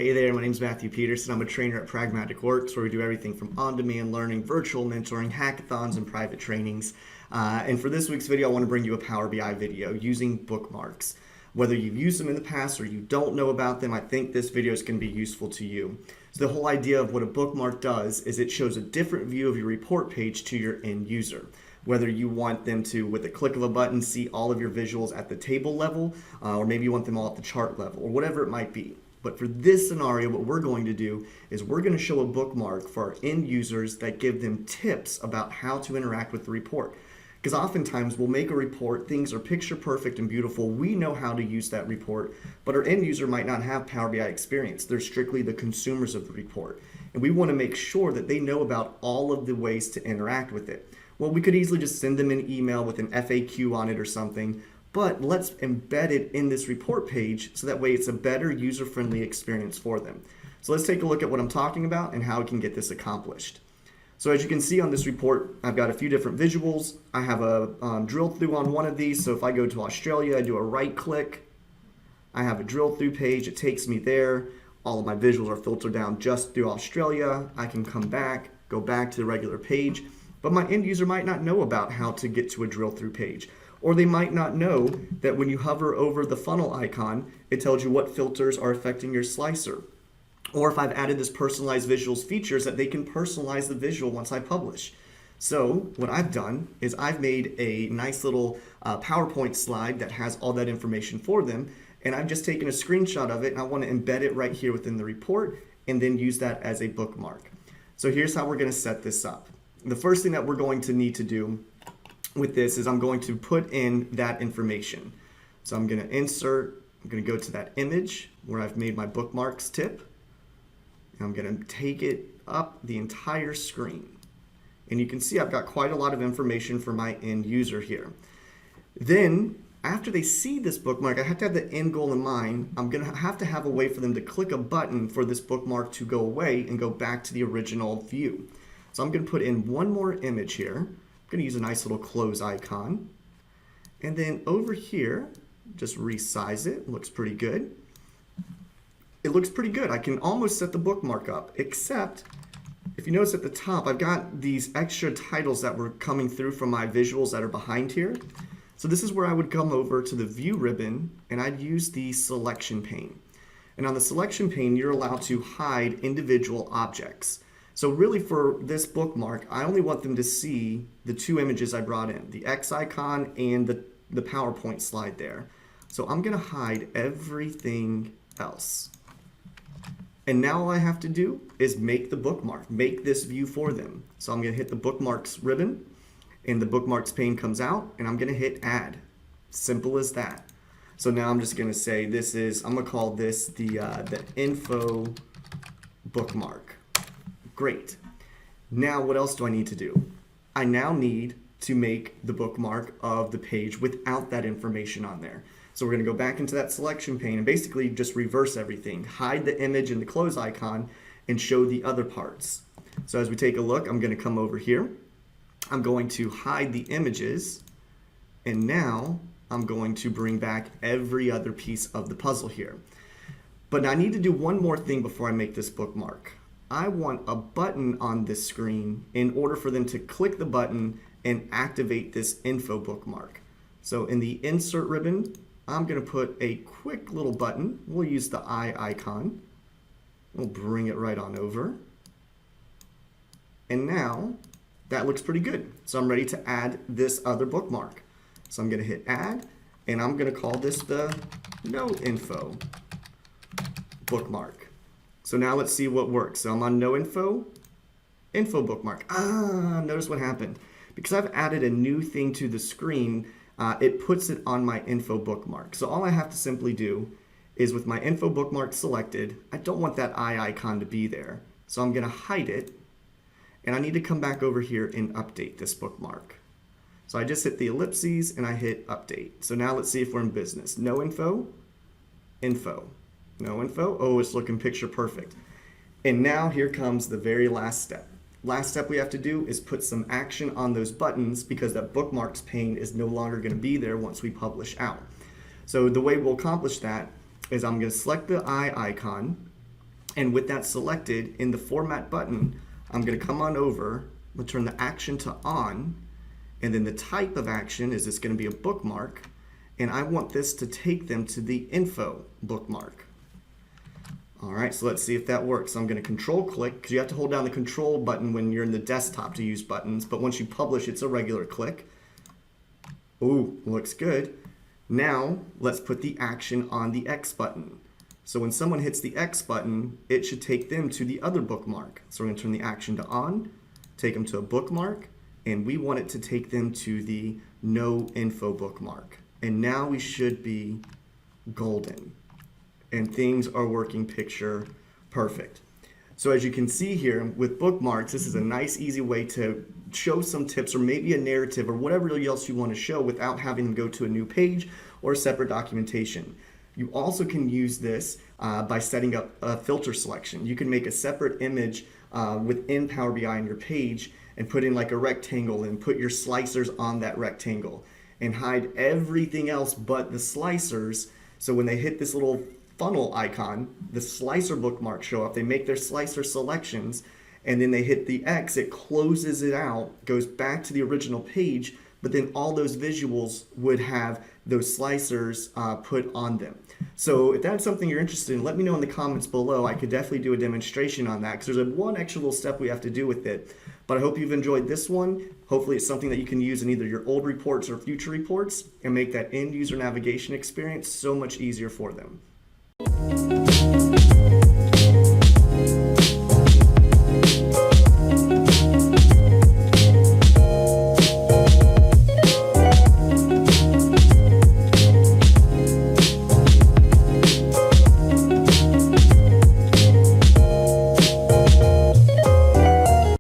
Hey there, my name is Matthew Peterson. I'm a trainer at Pragmatic, where we do everything from on-demand learning, virtual mentoring, hackathons, and private trainings. And for this week's video, I want to bring you a Power BI video using bookmarks. Whether you've used them in the past or you don't know about them, I think this video is going to be useful to you. So the whole idea of what a bookmark does is it shows a different view of your report page to your end user. Whether you want them to, with a click of a button, see all of your visuals at the table level, or maybe you want them all at the chart level, or whatever it might be. But for this scenario, what we're going to do is we're going to show a bookmark for our end users that give them tips about how to interact with the report. Because oftentimes we'll make a report, things are picture perfect and beautiful, we know how to use that report, but our end user might not have Power BI experience. They're strictly the consumers of the report. And we want to make sure that they know about all of the ways to interact with it. Well, we could easily just send them an email with an FAQ on it or something, but let's embed it in this report page so that way it's a better user-friendly experience for them. So let's take a look at what I'm talking about and how we can get this accomplished. So as you can see on this report, I've got a few different visuals. I have a drill through on one of these. So if I go to Australia, I do a right click. I have a drill through page. It takes me there. All of my visuals are filtered down just through Australia. I can come back, go back to the regular page, but my end user might not know about how to get to a drill through page. Or they might not know that when you hover over the funnel icon, it tells you what filters are affecting your slicer. Or if I've added this personalized visuals features that they can personalize the visual once I publish. So what I've done is I've made a nice little PowerPoint slide that has all that information for them. And I've just taken a screenshot of it and I want to embed it right here within the report and then use that as a bookmark. So here's how we're going to set this up. The first thing that we're going to need to do with this is I'm going to put in that information. So I'm going to insert, I'm going to go to that image where I've made my bookmarks tip. And I'm going to take it up the entire screen. And you can see I've got quite a lot of information for my end user here. Then after they see this bookmark, I have to have the end goal in mind. I'm going to have a way for them to click a button for this bookmark to go away and go back to the original view. So I'm going to put in one more image here. I'm going to use a nice little close icon. And then over here, just resize it. Looks pretty good. It looks pretty good. I can almost set the bookmark up, except if you notice at the top, I've got these extra titles that were coming through from my visuals that are behind here. So this is where I would come over to the view ribbon and I'd use the selection pane. And on the selection pane, you're allowed to hide individual objects. So really for this bookmark, I only want them to see the two images I brought in, the X icon and the PowerPoint slide there. So I'm going to hide everything else. And now all I have to do is make the bookmark, make this view for them. So I'm going to hit the bookmarks ribbon and the bookmarks pane comes out and I'm going to hit add. Simple as that. So now I'm just going to say I'm going to call this the info bookmark. Great. Now what else do I need to do? I now need to make the bookmark of the page without that information on there. So we're going to go back into that selection pane and basically just reverse everything. Hide the image and the close icon and show the other parts. So as we take a look, I'm going to come over here. I'm going to hide the images and now I'm going to bring back every other piece of the puzzle here. But I need to do one more thing before I make this bookmark. I want a button on this screen in order for them to click the button and activate this info bookmark. So in the insert ribbon, I'm going to put a quick little button. We'll use the eye icon. We'll bring it right on over. And now that looks pretty good. So I'm ready to add this other bookmark. So I'm going to hit add and I'm going to call this the no info bookmark. So now let's see what works. So I'm on no info bookmark. Notice what happened. Because I've added a new thing to the screen, it puts it on my info bookmark. So all I have to simply do is with my info bookmark selected, I don't want that eye icon to be there. So I'm going to hide it. And I need to come back over here and update this bookmark. So I just hit the ellipses and I hit update. So now let's see if we're in business. No info, info. No info. Oh, it's looking picture perfect. And now here comes the very last step. Last step we have to do is put some action on those buttons because that bookmarks pane is no longer going to be there once we publish out. So the way we'll accomplish that is I'm going to select the eye icon And with that selected, in the format button, I'm going to come on over, I'm going to turn the action to on, and then the type of action is it's going to be a bookmark, and I want this to take them to the info bookmark. All right, so let's see if that works. So I'm going to control click, because you have to hold down the control button when you're in the desktop to use buttons, but once you publish, it's a regular click. Ooh, looks good. Now, let's put the action on the X button. So when someone hits the X button, it should take them to the other bookmark. So we're going to turn the action to on, take them to a bookmark, and we want it to take them to the no info bookmark. And now we should be golden. And things are working picture perfect. So as you can see here with bookmarks, this is a nice, easy way to show some tips or maybe a narrative or whatever else you want to show without having them go to a new page or separate documentation. You also can use this by setting up a filter selection. You can make a separate image within Power BI on your page and put in like a rectangle and put your slicers on that rectangle and hide everything else but the slicers. So when they hit this little funnel icon, the slicer bookmarks show up. They make their slicer selections, and then they hit the X, it closes it out, goes back to the original page, but then all those visuals would have those slicers put on them. So if that's something you're interested in, let me know in the comments below. I could definitely do a demonstration on that, because there's one extra little step we have to do with it. But I hope you've enjoyed this one. Hopefully it's something that you can use in either your old reports or future reports and make that end user navigation experience so much easier for them.